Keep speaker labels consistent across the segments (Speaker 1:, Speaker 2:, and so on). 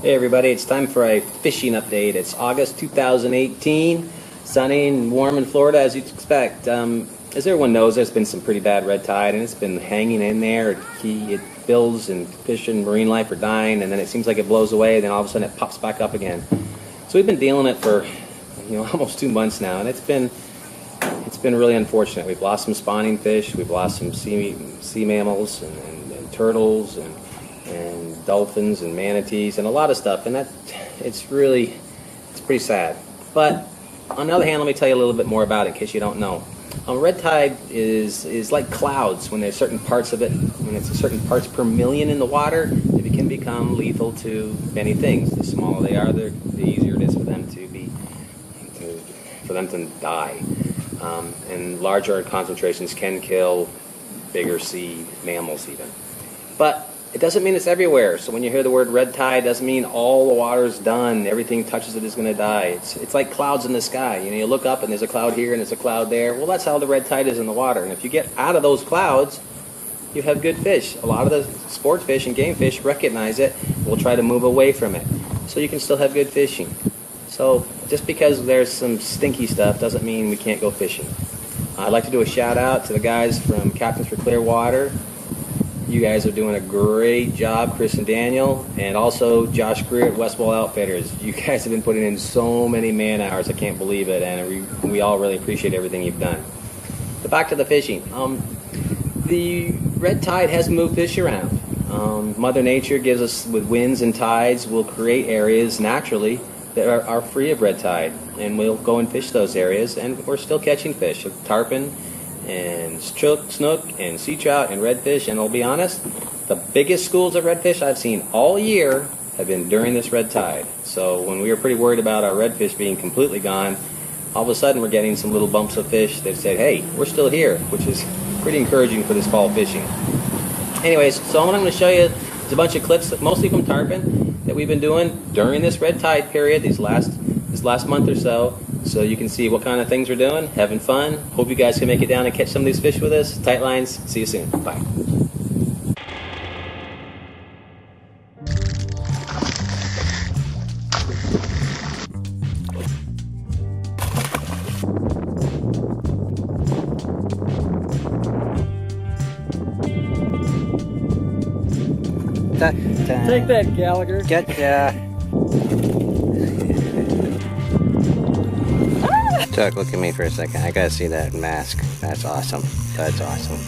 Speaker 1: Hey everybody, it's time for a fishing update. It's August 2018, sunny and warm in Florida as you'd expect. As everyone knows, there's been some pretty bad red tide and it's been hanging in there. It builds and fish and marine life are dying, and then it seems like it blows away, and then all of a sudden it pops back up again. So we've been dealing with it for almost 2 months now, and it's been really unfortunate. We've lost some spawning fish, we've lost some sea mammals and turtles and dolphins and manatees and a lot of stuff, and it's pretty sad. But on the other hand, let me tell you a little bit more about it in case you don't know. Red tide is like clouds. When there's certain parts of it, when it's certain parts per million in the water, it can become lethal to many things. The smaller they are, the easier it is for them to die. And larger concentrations can kill bigger sea mammals even. But it doesn't mean it's everywhere. So when you hear the word red tide, it doesn't mean all the water's done, everything touches it is going to die. It's like clouds in the sky. You look up and there's a cloud here and there's a cloud there. Well, that's how the red tide is in the water. And if you get out of those clouds, you have good fish. A lot of the sport fish and game fish recognize it and will try to move away from it. So you can still have good fishing. So just because there's some stinky stuff doesn't mean we can't go fishing. I'd like to do a shout out to the guys from Captains for Clear Water. You guys are doing a great job, Chris and Daniel, and also Josh Greer at Westwall Outfitters. You guys have been putting in so many man hours, I can't believe it, and we all really appreciate everything you've done. But back to the fishing. The red tide has moved fish around. Mother Nature gives us, with winds and tides, will create areas naturally that are free of red tide, and we'll go and fish those areas, and we're still catching fish, tarpon and snook and sea trout and redfish. And I'll be honest, the biggest schools of redfish I've seen all year have been during this red tide. So when we were pretty worried about our redfish being completely gone, all of a sudden we're getting some little bumps of fish that said, hey, we're still here, which is pretty encouraging for this fall fishing. Anyways, so what I'm going to show you is a bunch of clips, mostly from tarpon, that we've been doing during this red tide period, this last month or so you can see what kind of things we're doing, having fun. Hope you guys can make it down and catch some of these fish with us. Tight lines. See you soon. Bye.
Speaker 2: Take that, Gallagher.
Speaker 3: Chuck, look at me for a second. I gotta see that mask. That's awesome. That's awesome.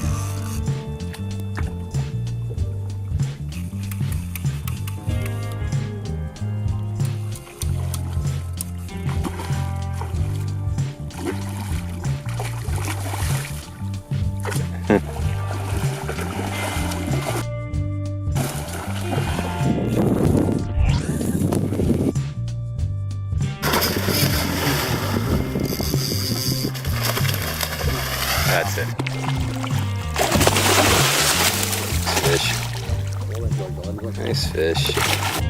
Speaker 3: That's it. Fish. Nice fish.